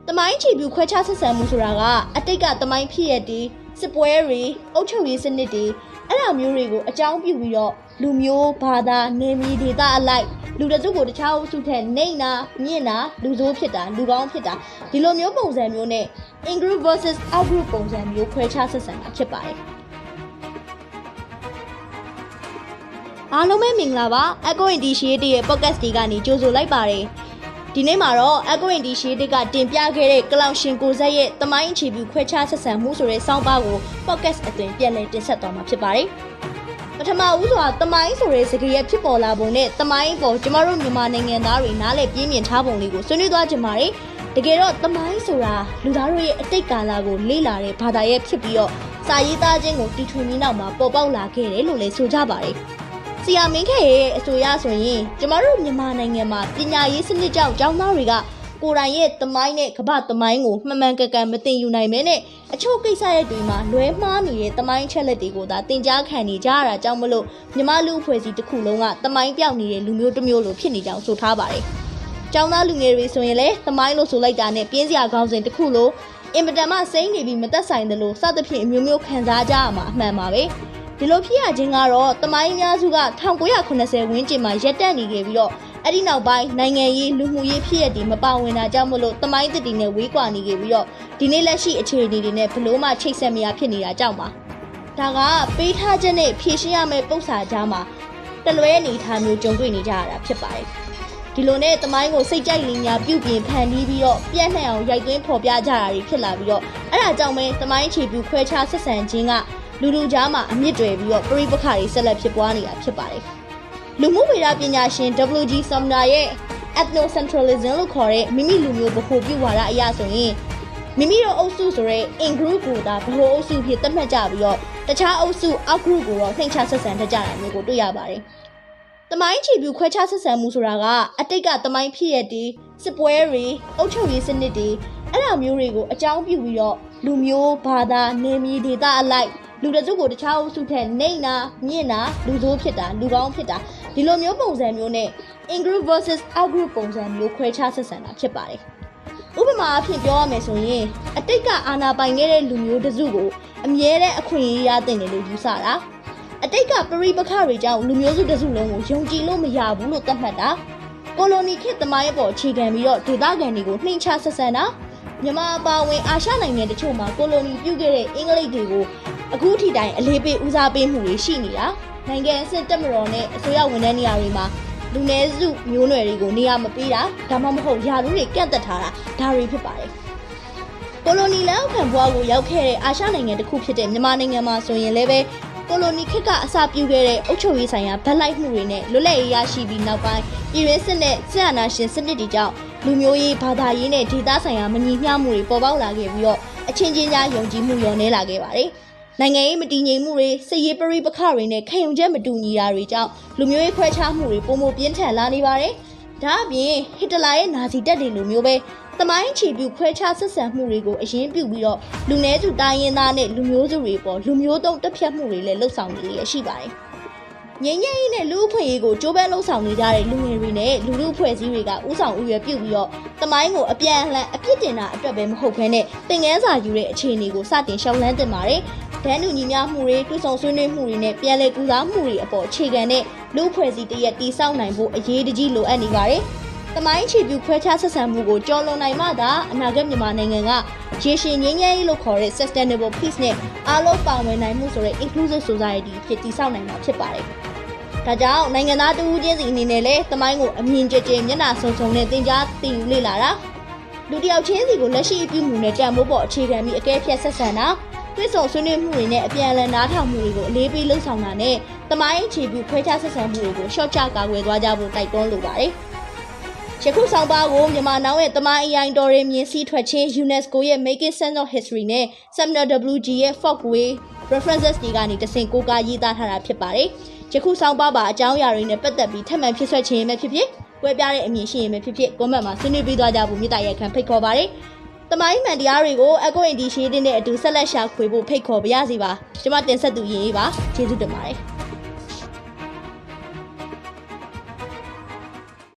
တမိုင်းချီပြူခွဲခြားဆက်ဆံမှုဆိုတာကအတိတ်ကတမိုင်းဖြစ်ရတဲ့စစ်ပွဲတွေအုပ်ချုပ်ရေးစနစ်တွေအဲ့လိုမျိုးတွေကိုအကြောင်းပြုပြီးတော့လူမျိုးဘာသာနေမည်ဒေသအလိုက်လူတစုကိုတခြားအုပ်စုထက်နှိမ့်တာမြင့်တာလူဆိုးဖြစ်တာလူကောင်းဖြစ်တာဒီလိုမျိုးပုံစံမျိုးနဲ့ in group versus out group ပုံစံမျိုးခွဲခြားဆက်ဆံတာဖြစ်ပါတယ်အားလုံးပဲမင်္ဂလာပါ Echo Initiative ရဲ့ podcast ဒီကနေကြိုဆိုလိုက်ပါတယ်ဒီနေ့မှာတော့ Echo Initiative ကတင်ပြခဲ့တဲ့ကလောင်ရှင်ကိုဇက်ရဲ့တမိုင်းအခြေပြုခွဲခြားဆက်ဆံမှုဆိုတဲ့စောင်းပါးကို podcast အသွင်ပြန်လည်တင်ဆက်သွားမှာဖြစ်ပါတယ်ပထမဦးစွာတမိုင်းဆိုတဲ့စကားရဲ့ဖြစ်ပေါ်လာပုံနဲ့တမိုင်းပေါ်ကျမတို့မြန်မာနိုင်ငံသားတွေနားလည်ပြင်းပြင်းထားပုံလေးကိုဆွေးနွေးသွားကြပါမယ်တကယ်တော့တမိုင်းဆိုတာလူသားတို့ရဲ့အတိတ်ကာလကိုလေ့လာတဲ့ဘာသာရဲ့ဖြစ်ပြီးတော့စာရေးသားခြင်းကိုတီထွင်ပြီးနောက်မှာပေါ်ပေါက်လာခဲ့တယ်လို့လည်းဆိုကြပါတယ်ဆရာမင်းခေရဲ့အဆိုအရဆိုရင်ကျမတို့မြန်မာနိုင်ငံမှာပညာရေးစနစ်ကြောင့်ကျောင်းသားတွေကကိုယ်တိုင်ရဲ့သမိုင်းနဲ့ကမ္ဘာသမိုင်းကိုမှန်မှန်ကန်ကန်မသင်ယူနိုင်မဲနဲ့အချို့ကိစ္စရဲ့တွေမှာလွဲမှားနေတဲ့သမိုင်းချက်လက်တွေကိုသာသင်ကြားခံနေကြရတာကြောင့်မလို့မြန်မာလူအဖွဲ့အစည်းတစ်ခုလုံးကသမိုင်းပြောက်နေတဲ့လူမျိုးတစ်မျိုးလိုဖြစ်နေကြောင်းဆိုထားပါတယ်။ကျောင်းသားလူငယ်တွေဆိုရင်လည်းသမိုင်းလို့ဆိုလိုက်တာနဲ့ပြင်းစရာကောင်းစဉ်တစ်ခုလိုအင်မတန်မှစိမ့်နေပြီးမသက်ဆိုင်တယ်လို့စသဖြင့်အမျိုးမျိုးခံစားကြရမှာအမှန်ပါပဲ။ဒီလိုဖြစ်ရခြင်းကတော့တမိုင်းအများစုက1980ဝန်းကျင်မှာရပ်တန့်နေခဲ့ပြီးတော့အဲ့ဒီနောက်ပိုင်းနိုင်ငံရေးလူမှုရေးဖြစ်ရည်မပါဝင်တာကြောင့်မလို့တမိုင်းသစ်တွေနဲ့ဝေးကွာနေခဲ့ပြီးတော့ဒီနေ့လက်ရှိအခြေအနေတွေနဲ့ဘလို့မှချိတ်ဆက်မရဖြစ်နေတာကြောင့်ပါဒါကပေးထားချက်နဲ့ဖြည့်ရှင်းရမယ့်ပုံစံကြားမှာတလွဲအနေထားမျိုးကြုံတွေ့နေကြရတာဖြစ်ပါတယ်ဒီလိုနဲ့တမိုင်းကိုစိတ်ကြိုက်လင်းညာပြုပြင်ဖန်တီးပြီးတော့ပြန့်နှံ့အောင်ရိုက်သွင်းဖော်ပြကြတာတွေဖြစ်လာပြီးတော့အဲ့ဒါကြောင့်ပဲတမိုင်းအခြေပြုခွဲခြားဆက်ဆံခြင်းကလူကြားမှာအမြင့်တွေပြီးတော့ပရိပခါတွေဆက်လက်ဖြစ်ပွားနေတာဖြစ်ပါတယ်လူမှုဝေဒပညာရှင် W.G. Sumner ရဲ့ ethnocentralism လို့ခေါ်တဲ့မိမိလူမျိုးဗဟိုပြုဝါဒအရဆိုရင်မိမိတို့အုပ်စုဆိုတဲ့ in group ကိုသာဗဟိုအုပ်စုဖြစ်သတ်မှတ်ကြပြီးတော့တခြားအုပ်စု out group ကိုတော့နှိမ့်ချဆက်ဆံတတ်ကြတာမျိုးကိုတွေ့ရပါတယ်တမိုင်းချီပြူခွဲခြားဆက်ဆံမှုဆိုတာကအတိတ်ကတမိုင်းဖြစ်ရတဲ့စစ်ပွဲတွေအုပ်ချုပ်ရေးစနစ်တွေအဲ့လိုမျိုးတွေကိုအကြောင်းပြုပြီးတော့လူမျိုးဘာသာနေမည်ဒေသအလိုက်လူတစုကိုတခြားအုပ်စုထက်နှိမ့်တာမြင့်တာလူဆိုးဖြစ်တာလူကောင်းဖြစ်တာဒီလိုမျိုးပုံစံမျိုးနဲ့ in group versus out group ပုံစံမျိုးခွဲခြားဆက်ဆံတာဖြစ်ပါတယ်။ဥပမာအဖြစ်ပြောရမယ်ဆိုရင်အတိတ်ကအာဏာပိုင်ခဲ့တဲ့လူမျိုးတစုကိုအမြဲတမ်းအခွင့်အရေးရတဲ့တယ်လို့ယူဆတာအတိတ်ကပရိပခတွေကြောင့်လူမျိုးစုတစုလုံးကိုယုံကြည်လို့မရဘူးလို့သတ်မှတ်တာကိုလိုနီခေတ်သမိုင်းအပေါ်အခြေခံပြီးတော့ဒေသခံတွေကိုနှိမ့်ချဆက်ဆံတာမြန်မာအပါအဝင်အာရှနိုင်ငံတချို့မှာကိုလိုနီပြုခဲ့တဲ့အင်္ဂလိပ်တွေကိုအခုထိတိုင်အလေးပေးဦးစားပေးမှုတွေရှိနေတာနိုင်ငံအဆင့်တက်မတော်နဲ့အစိုးရဝန်ထမ်းနေရာတွေမှာလူနည်းစုမျိုးနွယ်တွေကိုနေရာမပေးတာဒါမှမဟုတ်ယာလူတွေကန့်သက်ထားတာဒါတွေဖြစ်ပါတယ်ကိုလိုနီလက်အောက်ခံဘဝကိုရောက်ခဲ့တဲ့အာရှနိုင်ငံတစ်ခုဖြစ်တဲ့မြန်မာနိုင်ငံမှာဆိုရင်လည်းပဲကိုလိုနီခေတ်ကအစပြုခဲ့တဲ့အုပ်ချုပ်ရေးဆိုင်ရာဗတ်လိုက်မှုတွေနဲ့လွတ်လပ်ရေးရရှိပြီးနောက်ပိုင်းပြည်တွင်းစစ်နဲ့စစ်အာဏာရှင်စနစ်တွေကြောင့်လူမျိုးရေးဘာသာရေးနဲ့ဒေသဆိုင်ရာမညီမျှမှုတွေပေါ်ပေါက်လာခဲ့ပြီးတော့အချင်းချင်းကြားယုံကြည်မှုလျော့နည်းလာခဲ့ပါတယ်နိုင်ငံရေးမတည်ငြိမ်မှုတွေစစ်ရေးပရိပခတွေနဲ့ခံယူချက်မတူညီတာတွေကြောင့်လူမျိုးရေးခွဲခြားမှုတွေပုံမပြင်းထန်လာနေပါတယ်။ဒါအပြင်ဟစ်တလာရဲ့နာဇီတပ်တွေလိုမျိုးပဲသမိုင်းချီပြူခွဲခြားဆက်ဆံမှုတွေကိုအရင်ပြုပြီးတော့လူနည်းစုတိုင်းရင်းသားနဲ့လူမျိုးစုတွေပေါ်လူမျိုးတုံးတက်ဖြတ်မှုတွေလည်းလှုပ်ဆောင်နေရရှိပါတယ်။ငြိမ်းချမ်းရေးနဲ့လူ့အဖွဲ့ရေးကိုကြိုးပမ်းလှုပ်ဆောင်နေကြတဲ့လူငယ်တွေနဲ့လူအဖွဲ့အစည်းတွေကဥဆောင်ဥရွယ်ပြုပြီးတော့သမိုင်းကိုအပြန်အလှန်အပြစ်တင်တာအတွက်ပဲမဟုတ်ဘဲနဲ့သင်ခန်းစာယူတဲ့အခြေအနေကိုစတင်ရှောင်လန်းတင်ပါတယ်။ဒန်းတူညီမျှမှုတွေတွဆုံဆွေးနွေးမှုတွေနဲ့ပြန်လည်ကူစားမှုတွေအပေါ်အခြေခံတဲ့လူအဖွဲ့အစည်းတရက်တည်ဆောက်နိုင်ဖို့အရေးတကြီးလိုအပ်နေပါတယ်။သမိုင်းချီပြူခွဲခြားဆက်ဆံမှုကိုကျော်လွန်နိုင်မှသာအနာဂတ်မြန်မာနိုင်ငံကရေရှည်ငြိမ်းချမ်းရေးလို့ခေါ်တဲ့ sustainable peace နဲ့အားလုံးပါဝင်နိုင်မှုဆိုတဲ့ inclusive society ဖြစ်တည်ဆောက်နိုင်မှာဖြစ်ပါတယ်။ဒါကြောင့်နိုင်ငံသားတူဦးချင်းစီအနေနဲ့လည်းသမိုင်းကိုအမြင်ကျကျမျက်နှာစုံစုံနဲ့သင်ကြားသိယူလေ့လာတာလူတစ်ယောက်ချင်းစီကိုလက်ရှိအပြုမှုနဲ့တန်ဖိုးပေါ်အခြေခံပြီးအကဲဖြတ်ဆက်ဆံတာတွေ့ဆုံဆွေးနွေးမှုတွေနဲ့အပြန်အလှန်နားထောင်မှုတွေကိုအလေးပေးလှုပ်ဆောင်တာနဲ့သမိုင်းအခြေပြုခွဲခြားဆက်ဆံမှုတွေကိုရှော့ချကာကွယ်သွားကြဖို့တိုက်တွန်းလိုပါတယ်။ယခုဆောင်ပါကိုမြန်မာနောင်ရဲ့သမိုင်းအရိုင်းတော်တွေမြင်စည်းထွက်ခြင်း UNESCO ရဲ့ Making Sense of History နဲ့ Sumner W.G. ရဲ့ Folkway References တွေကနေတဆင့်ကိုးကားရေးသားထားတာဖြစ်ပါတယ်။ယခုဆောင်ပါအကြောင်းအရာတွေနဲ့ပတ်သက်ပြီးထပ်မံဖြစ်ဆွဲခြင်းရမယ်ဖြစ်ဖြစ်ကွဲပြားတဲ့အမြင်ရှိရင်ပဲဖြစ်ဖြစ် comment မှာဆွေးနွေးပေးသွားကြဖို့မြစ်တာရက်ခံဖိတ်ခေါ်ပါတယ်။သမိုင်းမှန်တရားတွေကို Echo Initiative နဲ့အတူဆက်လက်ရှာဖွေဖို့ဖိတ်ခေါ်ပါရစေပါ။ကျွန်မတင်ဆက်သူရင်ရေးပါကျေးဇူးတင်ပါတယ်။